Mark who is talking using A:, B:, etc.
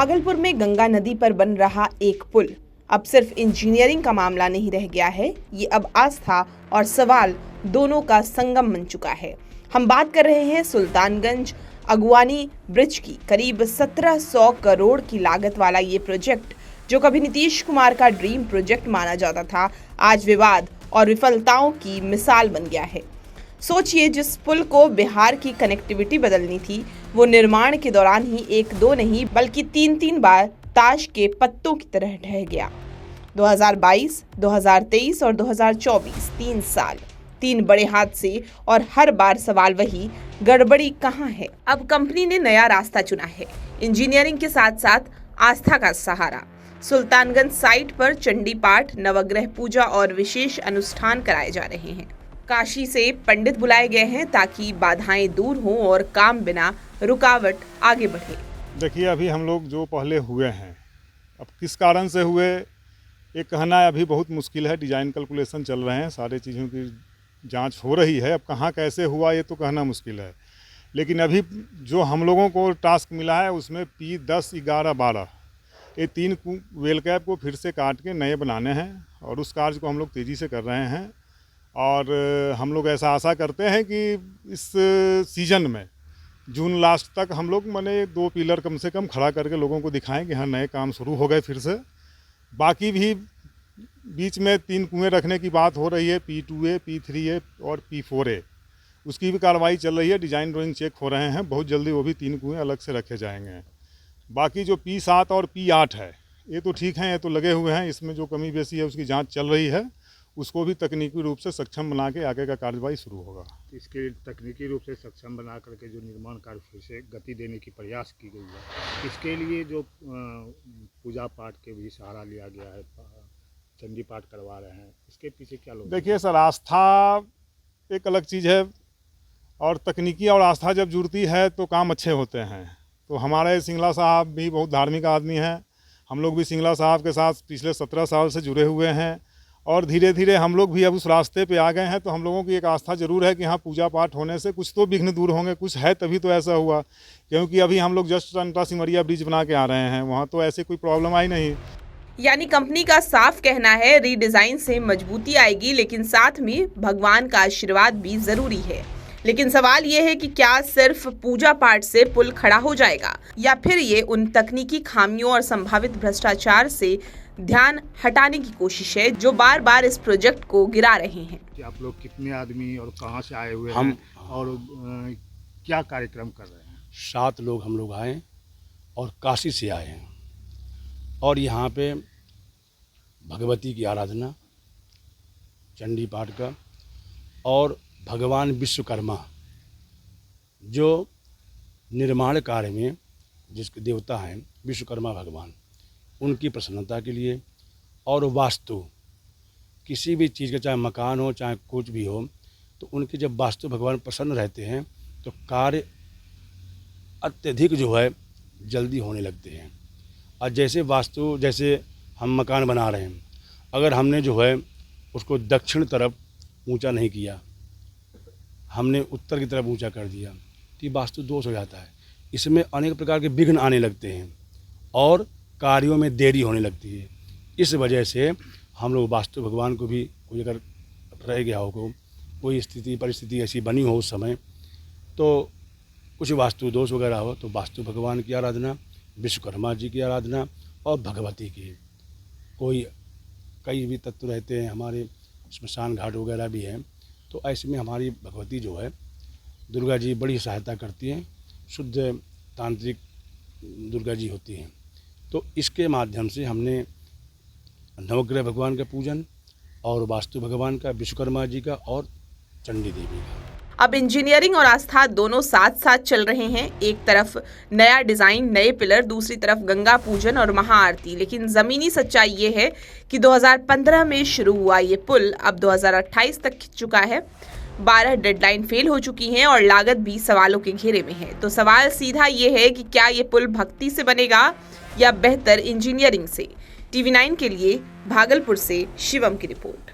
A: भागलपुर में गंगा नदी पर बन रहा एक पुल अब सिर्फ इंजीनियरिंग का मामला नहीं रह गया है, ये अब आस्था और सवाल दोनों का संगम बन चुका है। हम बात कर रहे हैं सुल्तानगंज अगुवानी ब्रिज की। करीब 1700 करोड़ की लागत वाला ये प्रोजेक्ट, जो कभी नीतीश कुमार का ड्रीम प्रोजेक्ट माना जाता था, आज विवाद और विफलताओं की मिसाल बन गया है। सोचिए, जिस पुल को बिहार की कनेक्टिविटी बदलनी थी, वो निर्माण के दौरान ही एक दो नहीं बल्कि तीन बार ताश के पत्तों की तरह ढह गया। 2022, 2023 और 2024 3 साल, 3 बड़े हादसे और हर बार सवाल वही, गड़बड़ी कहाँ है। अब कंपनी ने नया रास्ता चुना है, इंजीनियरिंग के साथ साथ आस्था का सहारा। सुल्तानगंज साइट पर चंडी पाठ, नवग्रह पूजा और विशेष अनुष्ठान कराए जा रहे हैं। काशी से पंडित बुलाए गए हैं ताकि बाधाएं दूर हों और काम बिना रुकावट आगे बढ़े।
B: देखिए, अभी हम लोग जो पहले हुए हैं, अब किस कारण से हुए ये कहना अभी बहुत मुश्किल है। डिज़ाइन कैलकुलेशन चल रहे हैं, सारे चीज़ों की जांच हो रही है। अब कहाँ कैसे हुआ ये तो कहना मुश्किल है, लेकिन अभी जो हम लोगों को टास्क मिला है उसमें P10, 11, 12 ये 3 वेल कैप को फिर से काट के नए बनाने हैं और उस कार्य को हम लोग तेज़ी से कर रहे हैं। और हम लोग ऐसा आशा करते हैं कि इस सीज़न में जून लास्ट तक हम लोग 2 पिलर कम से कम खड़ा करके लोगों को दिखाएं कि हाँ, नए काम शुरू हो गए फिर से। बाकी भी बीच में 3 कुएँ रखने की बात हो रही है, P2A, P3A और P4A, उसकी भी कार्रवाई चल रही है। डिज़ाइन ड्राइंग चेक हो रहे हैं, बहुत जल्दी वो भी 3 कुएँ अलग से रखे जाएंगे। बाकी जो P7 और P8 है, ये तो ठीक हैं, ये तो लगे हुए हैं। इसमें जो कमी बेसी है उसकी जाँच चल रही है, उसको भी तकनीकी रूप से सक्षम बना के आगे का कार्रवाई शुरू होगा।
C: इसके तकनीकी रूप से सक्षम बना करके जो निर्माण कार्य फिर से गति देने की प्रयास की गई है, इसके लिए जो पूजा पाठ के भी सहारा लिया गया है, चंडी पाठ करवा रहे हैं, इसके पीछे क्या लोग?
B: देखिए सर, आस्था एक अलग चीज़ है और तकनीकी और आस्था जब जुड़ती है तो काम अच्छे होते हैं। तो हमारे सिंगला साहब भी बहुत धार्मिक आदमी हैं, हम लोग भी सिंगला साहब के साथ पिछले 17 साल से जुड़े हुए हैं और धीरे धीरे हम लोग भी अब उस रास्ते पे आ गए हैं। तो हम लोगों की एक आस्था ज़रूर है कि हाँ, पूजा पाठ होने से कुछ तो विघ्न दूर होंगे, कुछ है तभी तो ऐसा हुआ। क्योंकि अभी हम लोग जस्ट अंटा सिमरिया ब्रिज बना के आ रहे हैं, वहाँ तो ऐसे कोई प्रॉब्लम आई नहीं।
A: यानी कंपनी का साफ कहना है, रीडिजाइन से मजबूती आएगी, लेकिन साथ में भगवान का आशीर्वाद भी जरूरी है। लेकिन सवाल ये है कि क्या सिर्फ पूजा पाठ से पुल खड़ा हो जाएगा, या फिर ये उन तकनीकी खामियों और संभावित भ्रष्टाचार से ध्यान हटाने की कोशिश है जो बार बार इस प्रोजेक्ट को गिरा रहे हैं।
C: कि आप लोग कितने आदमी और कहां से आए हुए हैं और क्या कार्यक्रम कर रहे हैं?
D: 7 लोग हम लोग आए और काशी से आए हैं और यहाँ पे भगवती की आराधना, चंडी पाठ का और भगवान विश्वकर्मा जो निर्माण कार्य में जिसके देवता हैं विश्वकर्मा भगवान, उनकी प्रसन्नता के लिए और वास्तु किसी भी चीज़ का, चाहे मकान हो चाहे कुछ भी हो, तो उनके जब वास्तु भगवान प्रसन्न रहते हैं तो कार्य अत्यधिक जो है जल्दी होने लगते हैं। और जैसे हम मकान बना रहे हैं, अगर हमने जो है उसको दक्षिण तरफ ऊंचा नहीं किया, हमने उत्तर की तरफ ऊंचा कर दिया, तो ये वास्तु दोष हो जाता है। इसमें अनेक प्रकार के विघ्न आने लगते हैं और कार्यों में देरी होने लगती है। इस वजह से हम लोग वास्तु भगवान को भी, कोई अगर रह गया हो, कोई स्थिति परिस्थिति ऐसी बनी हो उस समय, तो कुछ वास्तु दोष वगैरह हो, तो वास्तु भगवान की आराधना, विश्वकर्मा जी की आराधना और भगवती की। कई भी तत्व रहते हैं, हमारे श्मशान घाट वगैरह भी हैं, तो ऐसे में हमारी भगवती जो है दुर्गा जी बड़ी सहायता करती हैं। शुद्ध तांत्रिक दुर्गा जी होती हैं। तो इसके माध्यम से हमने नवग्रह भगवान का पूजन और वास्तु भगवान का, विश्वकर्मा जी का और चंडी देवी का।
A: अब इंजीनियरिंग और आस्था दोनों साथ साथ चल रहे हैं। एक तरफ नया डिजाइन, नए पिलर, दूसरी तरफ गंगा पूजन और महाआरती। लेकिन जमीनी सच्चाई ये है कि 2015 में शुरू हुआ ये पुल अब 2028 तक खिंच चुका है। 12 डेडलाइन फेल हो चुकी हैं और लागत भी सवालों के घेरे में है। तो सवाल सीधा ये है कि क्या ये पुल भक्ति से बनेगा या बेहतर इंजीनियरिंग से। TV9 के लिए भागलपुर से शिवम की रिपोर्ट।